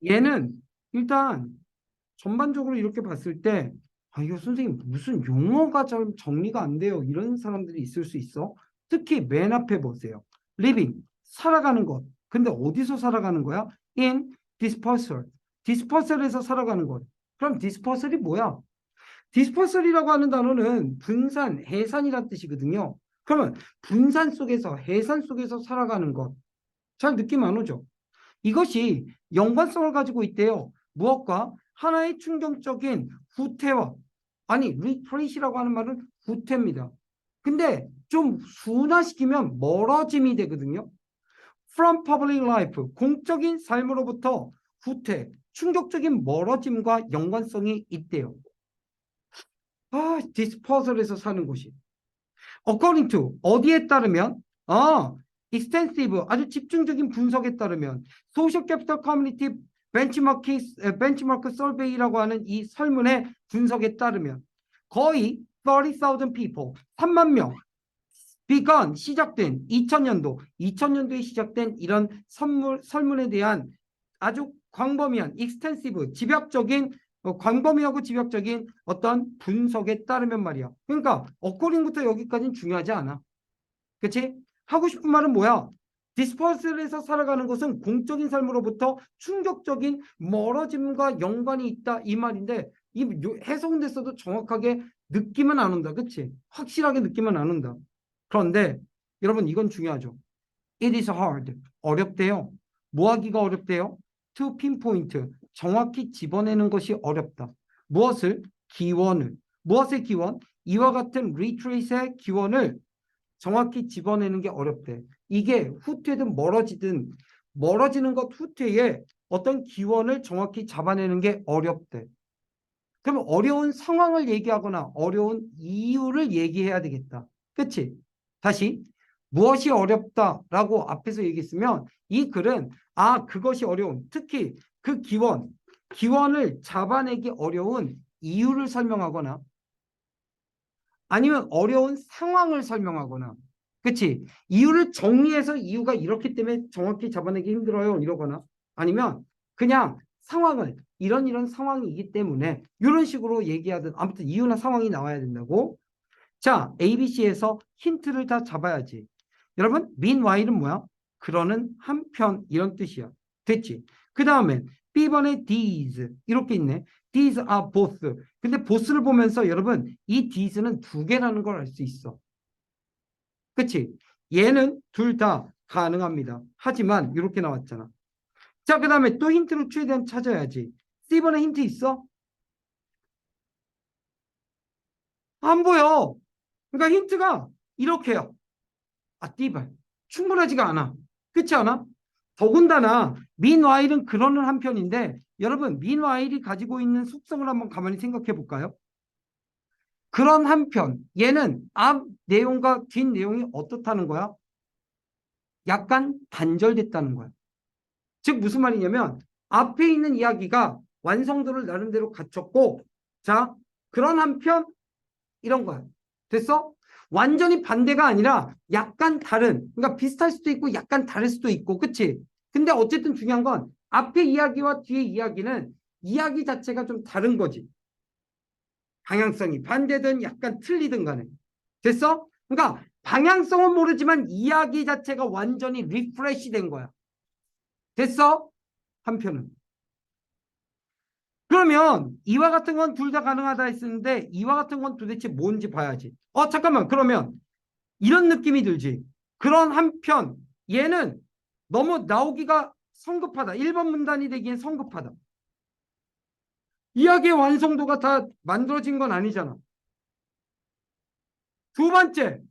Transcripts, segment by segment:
얘는 일단 전반적으로 이렇게 봤을 때, 아, 이거 선생님 무슨 용어가 좀 정리가 안 돼요. 이런 사람들이 있을 수 있어. 특히 맨 앞에 보세요. living, 살아가는 것. 근데 어디서 살아가는 거야? in dispersal. dispersal에서 살아가는 것. 그럼 dispersal이 뭐야? dispersal이라고 하는 단어는 분산, 해산이란 뜻이거든요. 그러면 분산 속에서, 해산 속에서 살아가는 것. 잘 느낌 안 오죠? 이것이 연관성을 가지고 있대요. 무엇과? 하나의 충격적인 후퇴와, 아니, retreat이라고 하는 말은 후퇴입니다. 근데 좀 순화시키면 멀어짐이 되거든요. From public life, 공적인 삶으로부터 후퇴, 충격적인 멀어짐과 연관성이 있대요. 아, dispersal에서 사는 곳이. According to, 어디에 따르면? extensive, 아주 집중적인 분석에 따르면 Social Capital Community Benchmark Survey라고 하는 이 설문의 분석에 따르면 거의 30,000 people, 3만 명, begun, 시작된 2000년도에 시작된 이런 설문에 대한 아주 광범위한, extensive, 집약적인 광범위하고 집약적인 어떤 분석에 따르면 말이야. 그러니까 어코링부터 여기까지는 중요하지 않아. 그치? 하고 싶은 말은 뭐야? 디스퍼슬에서 살아가는 것은 공적인 삶으로부터 충격적인 멀어짐과 연관이 있다 이 말인데 이 해석은 됐어도 정확하게 느낌은 안 온다. 그치? 확실하게 느낌은 안 온다. 그런데 여러분 이건 중요하죠. It is hard. 어렵대요. 뭐 하기가 어렵대요? To pinpoint. 정확히 집어내는 것이 어렵다. 무엇을? 기원을. 무엇의 기원? 이와 같은 retrace의 기원을 정확히 집어내는 게 어렵대. 이게 후퇴든 멀어지든 멀어지는 것 후퇴에 어떤 기원을 정확히 잡아내는 게 어렵대. 그럼 어려운 상황을 얘기하거나 어려운 이유를 얘기해야 되겠다. 그치? 다시 무엇이 어렵다라고 앞에서 얘기했으면 이 글은 그것이 어려운 특히 그 기원을 잡아내기 어려운 이유를 설명하거나 아니면 어려운 상황을 설명하거나 그치? 이유를 정리해서 이유가 이렇기 때문에 정확히 잡아내기 힘들어요 이러거나 아니면 그냥 상황을 이런 상황이기 때문에 이런 식으로 얘기하든 아무튼 이유나 상황이 나와야 된다고. 자, ABC에서 힌트를 다 잡아야지. 여러분, meanwhile은 뭐야? 그러는 한편 이런 뜻이야. 됐지? 그 다음에 B번에 these 이렇게 있네. These are both. 근데 both를 보면서 여러분 이 these는 두 개라는 걸 알 수 있어. 그치? 얘는 둘 다 가능합니다. 하지만 이렇게 나왔잖아. 자, 그 다음에 또 힌트를 최대한 찾아야지. C번에 힌트 있어? 안 보여. 그러니까 힌트가 이렇게요. 띠발. 충분하지가 않아. 그렇지 않아? 더군다나 meanwhile은 그러는 한편인데 여러분 meanwhile이 가지고 있는 속성을 한번 가만히 생각해 볼까요? 그런 한편 얘는 앞 내용과 뒷 내용이 어떻다는 거야? 약간 단절됐다는 거야. 즉 무슨 말이냐면 앞에 있는 이야기가 완성도를 나름대로 갖췄고 자 그런 한편 이런 거야. 됐어? 완전히 반대가 아니라 약간 다른 그러니까 비슷할 수도 있고 약간 다를 수도 있고 그치? 근데 어쨌든 중요한 건 앞에 이야기와 뒤에 이야기는 이야기 자체가 좀 다른 거지. 방향성이 반대든 약간 틀리든 간에. 됐어? 그러니까 방향성은 모르지만 이야기 자체가 완전히 리프레시 된 거야. 됐어? 한편은. 그러면 이와 같은 건 둘 다 가능하다 했었는데 이와 같은 건 도대체 뭔지 봐야지. 잠깐만. 그러면 이런 느낌이 들지. 그런 한편 얘는 너무 나오기가 성급하다. 1번 문단이 되기엔 성급하다. 이야기의 완성도가 다 만들어진 건 아니잖아. 두 번째,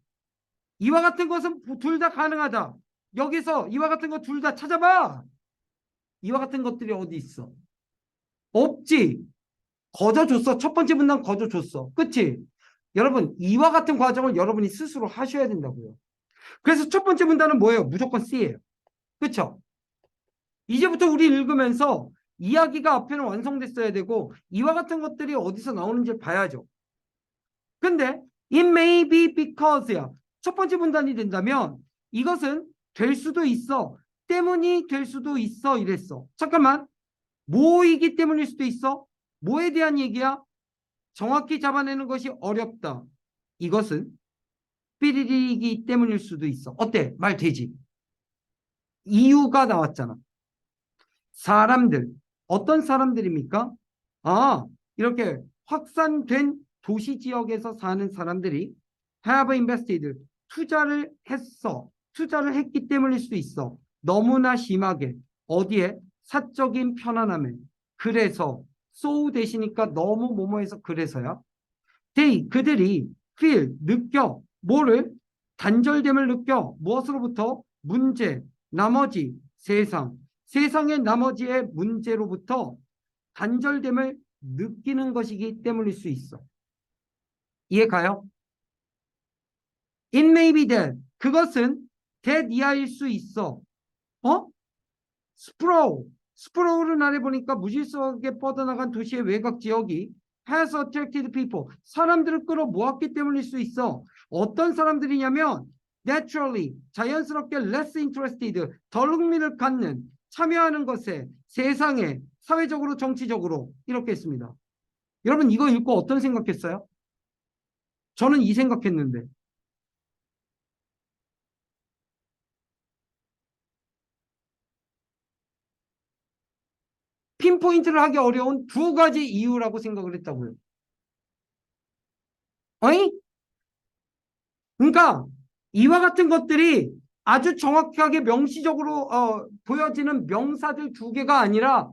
이와 같은 것은 둘 다 가능하다. 여기서 이와 같은 거 둘 다 찾아봐. 이와 같은 것들이 어디 있어? 없지. 거저줬어. 첫 번째 문단 거저줬어. 그치? 여러분, 이와 같은 과정을 여러분이 스스로 하셔야 된다고요. 그래서 첫 번째 문단은 뭐예요? 무조건 C예요. 그쵸? 이제부터 우리 읽으면서 이야기가 앞에는 완성됐어야 되고 이와 같은 것들이 어디서 나오는지 봐야죠. 근데 it may be because야. 첫 번째 문단이 된다면 이것은 될 수도 있어. 때문이 될 수도 있어 이랬어. 잠깐만. 뭐이기 때문일 수도 있어? 뭐에 대한 얘기야? 정확히 잡아내는 것이 어렵다. 이것은 삐리리이기 때문일 수도 있어. 어때? 말 되지? 이유가 나왔잖아. 사람들. 어떤 사람들입니까? 아, 이렇게 확산된 도시 지역에서 사는 사람들이 have invested, 투자를 했기 때문일 수도 있어. 너무나 심하게. 어디에? 사적인 편안함에. 그래서, so 대시니까 너무 뭐뭐해서 그래서야. 그들이 feel, 느껴. 뭐를? 단절됨을 느껴. 무엇으로부터? 문제, 나머지, 세상. 세상의 나머지의 문제로부터 단절됨을 느끼는 것이기 때문일 수 있어. 이해 가요? It may be that. 그것은 that 이하일 수 있어. 어? 스프로울은 아래 보니까 무질서하게 뻗어나간 도시의 외곽 지역이 has attracted people. 사람들을 끌어모았기 때문일 수 있어. 어떤 사람들이냐면 naturally, 자연스럽게 less interested, 덜 흥미를 갖는, 참여하는 것에, 세상에, 사회적으로, 정치적으로 이렇게 했습니다. 여러분 이거 읽고 어떤 생각했어요? 저는 이 생각했는데 핀포인트를 하기 어려운 두 가지 이유라고 생각을 했다고요. 어이? 그러니까 이와 같은 것들이 아주 정확하게 명시적으로 보여지는 명사들 두 개가 아니라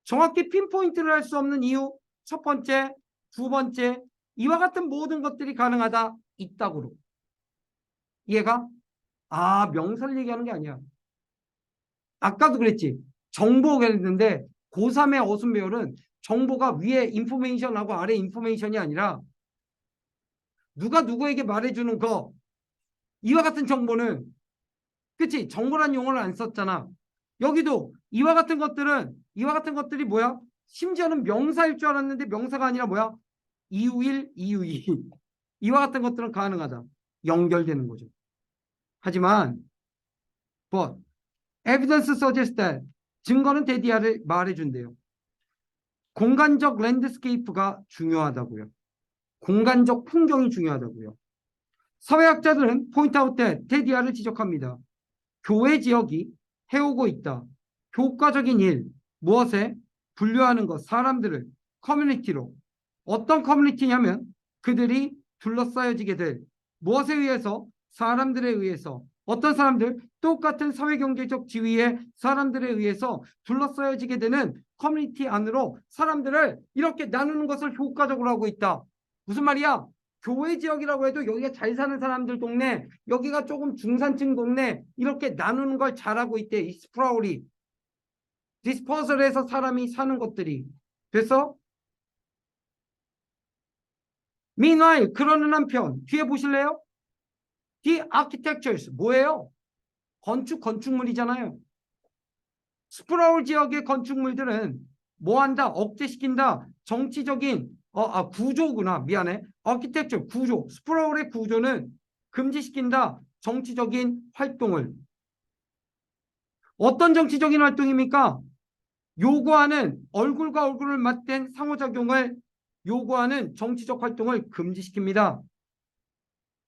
정확히 핀포인트를 할 수 없는 이유. 첫 번째, 두 번째, 이와 같은 모든 것들이 가능하다. 이따구로. 이해가? 아, 명사를 얘기하는 게 아니야. 아까도 그랬지. 정보가 했는데 고3의 어순 배열은 정보가 위에 인포메이션하고 아래 인포메이션이 아니라 누가 누구에게 말해주는 거. 이와 같은 정보는 그치? 정보란 용어를 안 썼잖아. 여기도 이와 같은 것들이 뭐야? 심지어는 명사일 줄 알았는데 명사가 아니라 뭐야? 이유 1, 이유 2. 이와 같은 것들은 가능하다. 연결되는 거죠. 하지만 but evidence suggests that 증거는 대디아를 말해준대요. 공간적 랜드스케이프가 중요하다고요. 공간적 풍경이 중요하다고요. 사회학자들은 포인트아웃 때 테디아를 지적합니다. 교회 지역이 해오고 있다. 효과적인 일, 무엇에? 분류하는 것, 사람들을 커뮤니티로. 어떤 커뮤니티냐면 그들이 둘러싸여지게 될 무엇에 의해서? 사람들에 의해서. 어떤 사람들? 똑같은 사회경제적 지위의 사람들에 의해서 둘러싸여지게 되는 커뮤니티 안으로 사람들을 이렇게 나누는 것을 효과적으로 하고 있다. 무슨 말이야? 교회 지역이라고 해도 여기가 잘 사는 사람들 동네, 여기가 조금 중산층 동네 이렇게 나누는 걸 잘하고 있대. 이 스프라울이. 디스퍼설에서 사람이 사는 것들이. 그래서 meanwhile 그러는 한편 뒤에 보실래요? The architectures 뭐예요? 건축물이잖아요. 스프라울 지역의 건축물들은 뭐한다? 억제시킨다. 정치적인 구조구나. 미안해. 아키텍처 구조. 스프라울의 구조는 금지시킨다. 정치적인 활동을. 어떤 정치적인 활동입니까? 요구하는 얼굴과 얼굴을 맞댄 상호작용을 요구하는 정치적 활동을 금지시킵니다.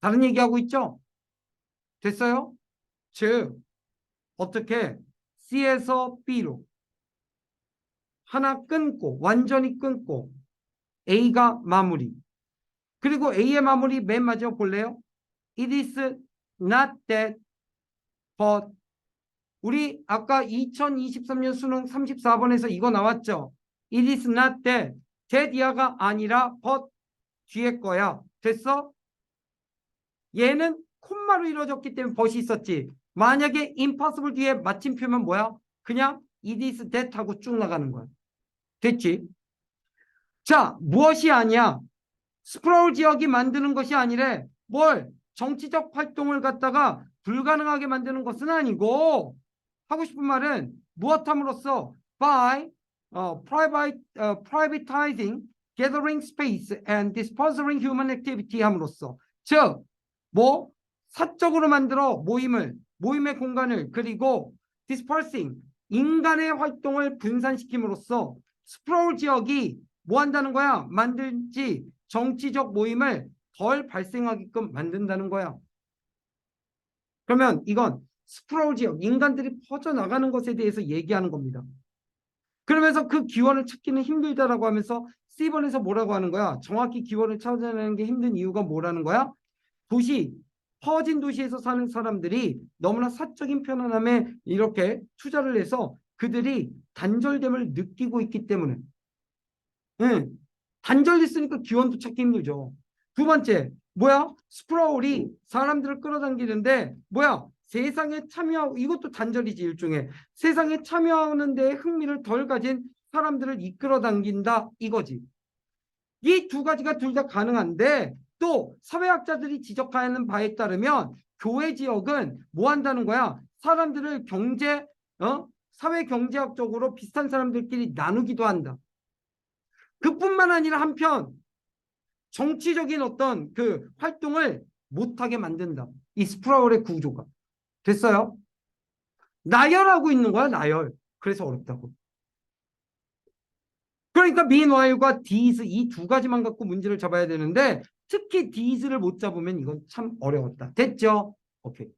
다른 얘기하고 있죠? 됐어요? 즉 어떻게 C에서 B로 하나 끊고 완전히 끊고 A가 마무리. 그리고 A의 마무리 맨 마지막 볼래요? It is not that but 우리 아까 2023년 수능 34번에서 이거 나왔죠? It is not that that 아니라 but 뒤에 거야. 됐어? 얘는 콤마로 이루어졌기 때문에 벗이 있었지. 만약에 impossible 뒤에 마침표면 뭐야? 그냥 it is that 하고 쭉 나가는 거야. 됐지? 자, 무엇이 아니야? 스프라울 지역이 만드는 것이 아니래. 뭘? 정치적 활동을 갖다가 불가능하게 만드는 것은 아니고 하고 싶은 말은 무엇함으로써 by privatizing gathering space and dispersing human activity 함으로써 즉 사적으로 만들어 모임의 공간을 그리고 dispersing 인간의 활동을 분산시킴으로써 스프라울 지역이 뭐 한다는 거야? 만들지 정치적 모임을 덜 발생하게끔 만든다는 거야. 그러면 이건 스프라울 지역, 인간들이 퍼져나가는 것에 대해서 얘기하는 겁니다. 그러면서 그 기원을 찾기는 힘들다라고 하면서 C번에서 뭐라고 하는 거야? 정확히 기원을 찾아내는 게 힘든 이유가 뭐라는 거야? 퍼진 도시에서 사는 사람들이 너무나 사적인 편안함에 이렇게 투자를 해서 그들이 단절됨을 느끼고 있기 때문에. 응. 단절됐으니까 기원도 찾기 힘들죠. 두 번째, 뭐야? 스프라울이 사람들을 끌어당기는데, 뭐야? 세상에 참여하고, 이것도 단절이지, 일종의. 세상에 참여하는 데 흥미를 덜 가진 사람들을 이끌어 당긴다, 이거지. 이 두 가지가 둘 다 가능한데, 또 사회학자들이 지적하는 바에 따르면 교회 지역은 뭐 한다는 거야? 사람들을 사회 경제학적으로 비슷한 사람들끼리 나누기도 한다. 그뿐만 아니라 한편 정치적인 어떤 그 활동을 못하게 만든다. 이 스프라울의 구조가. 됐어요? 나열하고 있는 거야, 나열. 그래서 어렵다고. 그러니까 meanwhile과 these 이 두 가지만 갖고 문제를 잡아야 되는데 특히 these를 못 잡으면 이건 참 어려웠다. 됐죠? 오케이.